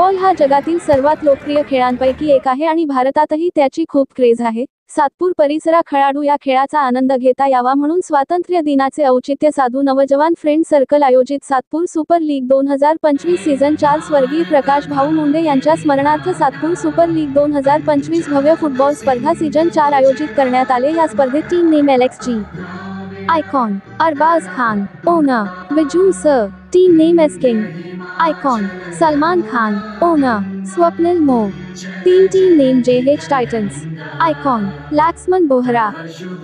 Football हा जगातील सर्वात लोकप्रिय खेळांपैकी एक आहे आणि भारतातही त्याची खूप क्रेझ आहे। सातपूर परिसरा खेळाडू या खेळाचा आनंद घेता यावा म्हणून स्वातंत्र्य दिनाचे औचित्य साधून नवजवान फ्रेंड सर्कल आयोजित सातपूर सुपर लीग 2025 सीझन 4 स्वर्गीय प्रकाश भाऊ मुंडे यांच्या स्मरणार्थ सातपूर सुपर लीग 2025 भव्य फुटबॉल स्पर्धा सीझन 4 आयोजित करण्यात आले। या स्पर्धेत team name LXG icon Arbaz Khan owner Viju sir, team name S king icon Salman Khan owner Swapnil मो, team name JH Titans icon Laxman Bohra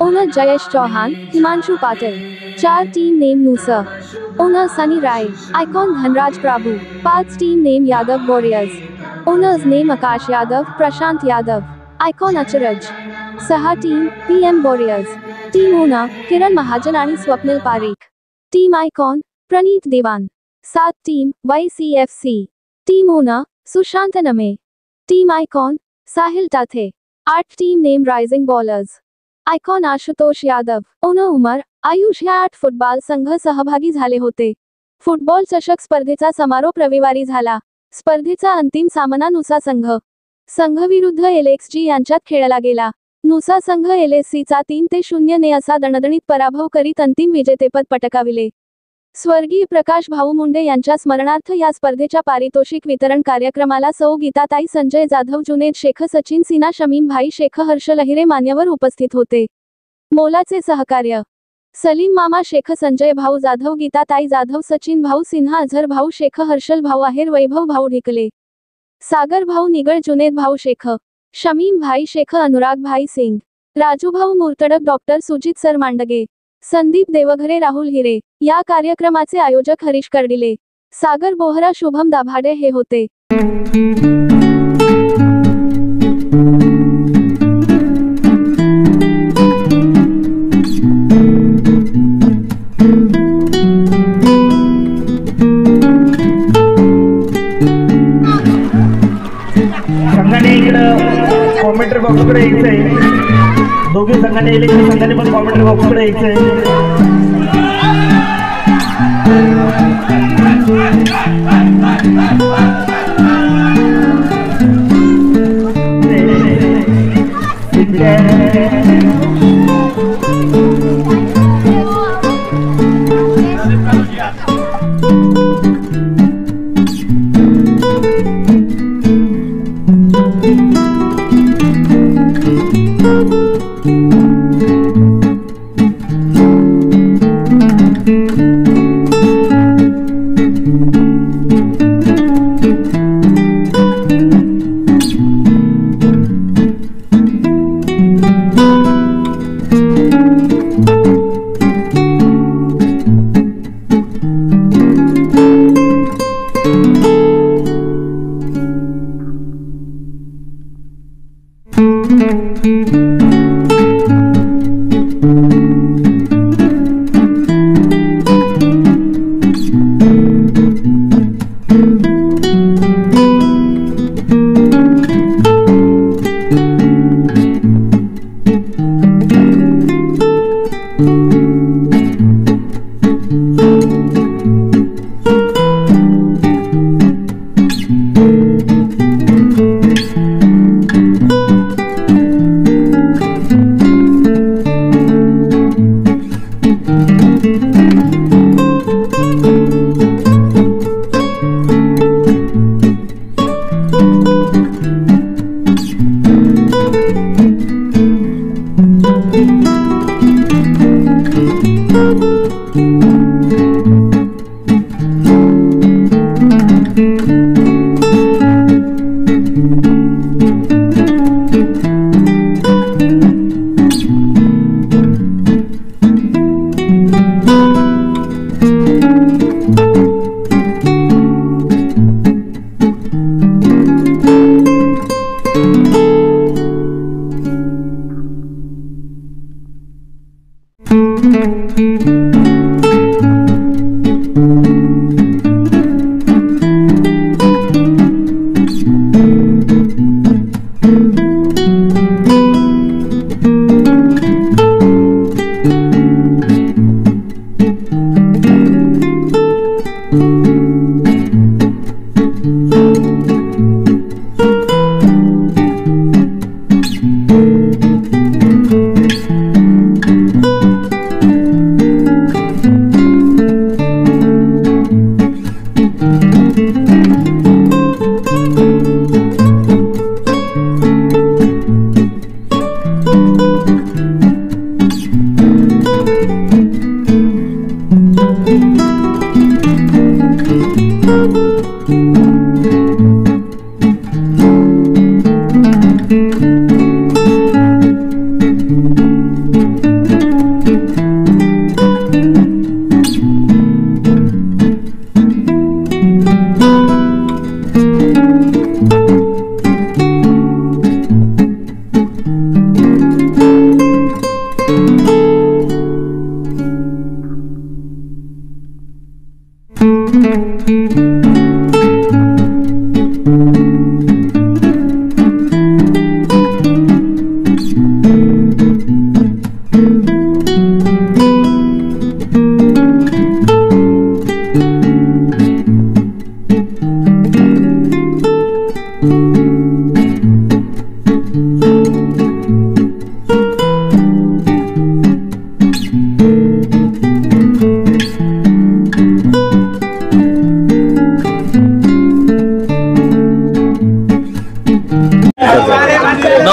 owner Jayesh Chauhan Himanshu Patil, 4 team name नुसर owner Sunny Rai icon Dhanraj Prabhu, 5 team name Yadav warriors owners name Akash Yadav Prashant Yadav icon अचरज, 6 team PM warriors, team owner Kiran Mahajan आणि Swapnil Parik, team icon Praneet Dewan, 7 team YCFC, team owner Sushant नमे, team icon Sahil टाथे, 8 team name rising ballers icon Ashutosh Yadav owner Umar Ayush या 8 football संघ सहभागी झाले होते। फुटबॉल चषक स्पर्धेचा समारोप रविवारी झाला। स्पर्धेचा अंतिम सामना नुसा संघ LXG यांच्यात खेळला गेला। नुसा संघ LSC चा 3-0 ने असा दणदणीत पराभव करीत अंतिम विजेतेपद पटकाविले। स्वर्गीय प्रकाश भाऊ मुंडे यांच्या स्मरणार्थ या स्पर्धेच्या पारितोषिक वितरण कार्यक्रमाला सौ गीताताई संजय जाधव जुनेद शेख सचिन सिन्हा शमीम भाई शेख हर्ष लहिरे मान्यवर उपस्थित होते। मोलाचे सहकार्य सलीम मामा शेख संजय भाऊ जाधव गीताताई जाधव सचिन भाऊ सिन्हा अझर भाऊ शेख हर्षल भाऊ आहेर वैभव भाऊ ढिकले सागर भाऊ निगळ जुनेद भाऊ शेख शमीम भाई शेख अनुराग भाई सिंग राजू भाऊ मुर्तडक डॉक्टर सुजित सर मांडगे संदीप देवघरे राहुल हिरे। या कार्यक्रमाचे आयोजक हरीश कर्डिले, सागर बोहरा शुभम दाभाडे हे होते। संघाने इकडं कॉमेंट्री बॉक्सकडे यायचं आहे। दोघे संघाने इलेक्ट्रिक संघाने पण कॉमेंट्री बॉक्सकडे यायचं आहे।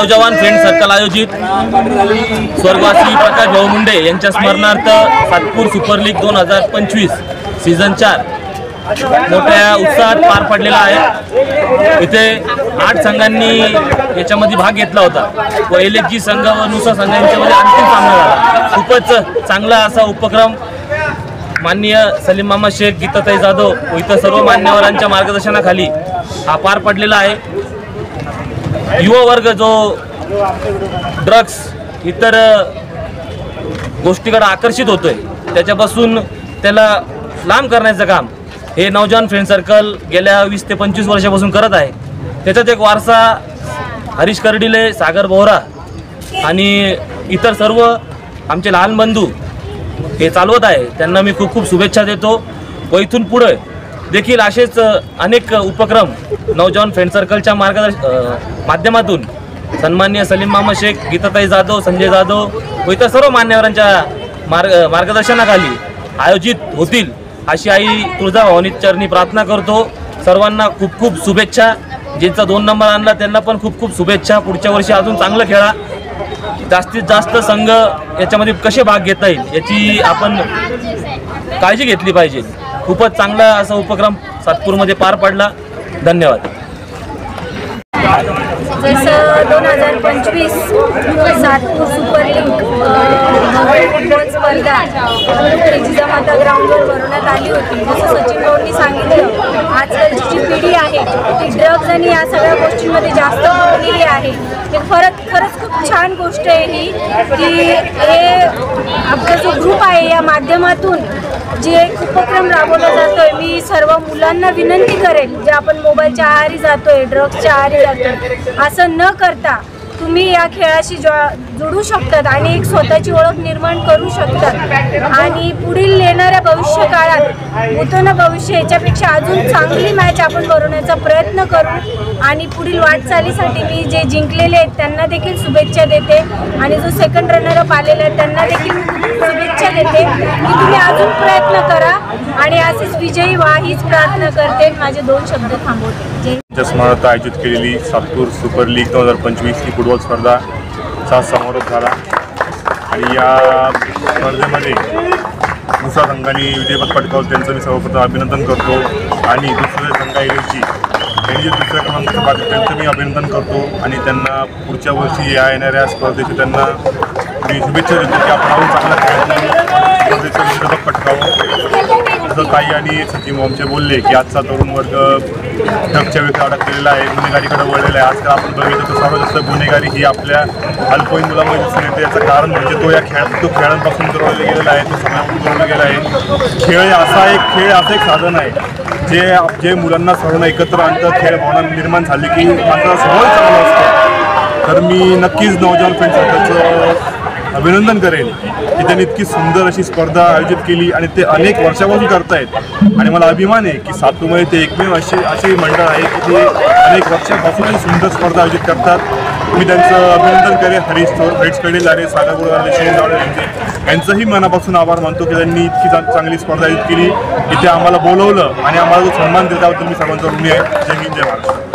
नौजवान फ्रेंड सर्कल आयोजित स्वर्गवासी प्रकाश भाऊ मुंडे यांच्या स्मरणार्थ सातपूर सुपर लीग 2025 सीझन 4 मोठ्या उत्साहात पार पडलेला आहे। इथे 8 संघांनी याच्यामध्ये भाग घेतला होता व LHG संघ व नुसा संघ यांच्यामध्ये अंतिम सामना झाला। खूपच चांगला असा उपक्रम माननीय सलीम मामा शेख, गीताताई जाधव व इतर सर्व मान्यवरांच्या मार्गदर्शनाखाली हा पार पडलेला आहे। युवा वर्ग जो ड्रग्स इतर गोष्टीकडे आकर्षित होतोय त्याच्यापासून त्याला लांब करण्याचं काम हे नौजवान फ्रेंड सर्कल गेल्या 20 ते 25 वर्षापासून करत आहे। त्याच्यात एक वारसा हरीश कर्डिले, सागर बोहरा आणि इतर सर्व आमचे लहान बंधू हे चालवत आहे। त्यांना मी खूप खूप शुभेच्छा देतो व इथून पुढे देखील असेच अनेक उपक्रम नौजवान फ्रेंड सर्कलच्या माध्यमातून सन्माननीय सलीम मामा शेख, गीताताई जाधव, संजय जाधव व इतर सर्व मान्यवरांच्या मार्गदर्शनाखाली आयोजित होतील अशी आई तुळजाभवानी चरणी प्रार्थना करतो। सर्वांना खूप खूप शुभेच्छा। ज्यांचा 2 नंबर आणला त्यांना पण खूप खूप शुभेच्छा। पुढच्या वर्षी अजून चांगलं खेळा, जास्तीत जास्त संघ याच्यामध्ये कसे भाग घेता येईल याची आपण काळजी घेतली पाहिजे। खूपच चांगला असा उपक्रम सातपूरमध्ये पार पडला। धन्यवाद। जसं 2025 सातपूर सुपर लीग फुटबॉल स्पर्धा जिजामाता ग्राउंडवर भरवण्यात आली होती। जसं सचिन भाऊंनी सांगितलं, आजकालची जी पिढी आहे ती ड्रग्ज आणि या सगळ्या गोष्टींमध्ये जास्त पडलेली आहे। हे खरंच खूप छान गोष्ट आहे ही, की हे आपला जो ग्रुप आहे या माध्यमातून जे एक उपक्रम राबवला जातोय, मी सर्व मुलांना विनंती करेल जे आपण मोबाईलच्या आहारी जातोय, ड्रग्सच्या आहारी जातोय, असं न करता तुम्ही या खेळाशी जोडू शकतात आणि एक स्वतःची ओळख निर्माण करू शकतात आणि पुढील येणाऱ्या भविष्य काळात नूतन भविष्य याच्यापेक्षा अजून चांगली मॅच आपण बनवण्याचा प्रयत्न करू आणि पुढील वाटचालीसाठी मी जे जिंकलेले आहेत त्यांना देखील शुभेच्छा देते आणि जो सेकंड रनरअप आलेला आहे त्यांना देखील शुभेच्छा देते की तुम्ही अजून प्रयत्न करा आणि असेच विजयी व्हा हीच प्रार्थना करते। माझे 2 शब्द थांबवते। स्मरणार्थ आयोजित केलेली सातपूर सुपर लीग 2025 ही फुटबॉल स्पर्धाचा समारोप झाला आणि या स्पर्धेमध्ये नुसा संघाने विजयपथ पटकावलं, त्यांचं मी सर्वप्रथम अभिनंदन करतो आणि दुसरे संघ LHG त्यांनी जे दुसऱ्या क्रमांकाचं पात्र त्यांचं मी अभिनंदन करतो आणि त्यांना पुढच्या वर्षी येणाऱ्या स्पर्धेची त्यांना मी शुभेच्छा देतो की आपण अजून चांगला खेळायचं स्पर्धेचं विजेतेपद पटकावं। जसं ताई आणि सचिन आमचे बोलले की आजचा तरुण वर्ग ड्रग्सच्या विरोधात अडकलेला आहे, गुन्हेगारीकडे वळलेला आहे। आजकाल आपण बघितलं तर सर्वात जास्त गुन्हेगारी ही आपल्या अल्पवयीन मुलांमध्ये दिसून येते। याचं कारण म्हणजे तो खेळांपासून दुरावला गेलेला आहे, तो समाजातून दुरावला गेला आहे। खेळ असं एक साधन आहे जे मुलांना सर्वांना एकत्र आणतं, खेळ भावना निर्माण झाली की माझा स्वभाव चांगला असतो। तर मी नक्कीच नौजवान फ्रेंड सर्कलचं अभिनंदन करेन की त्यांनी इतकी सुंदर अशी स्पर्धा आयोजित केली आणि ते अनेक वर्षापासून करतायत आणि मला अभिमान आहे की सातपूरमध्ये ते एकमेव अशी मंडळ आहे की ते अनेक वर्षापासून सुंदर स्पर्धा आयोजित करतात। मी त्यांचं अभिनंदन करेन। हरीश कडे लारे, सागर बोराले, यांचंही मनापासून आभार मानतो की त्यांनी इतकी चांगली स्पर्धा आयोजित केली, इथे आम्हाला बोलवलं आणि आम्हाला जो सन्मान दिला त्याबद्दल मी सर्वांचा ऋणी आहे। जय हिंद, जय महाराष्ट्र।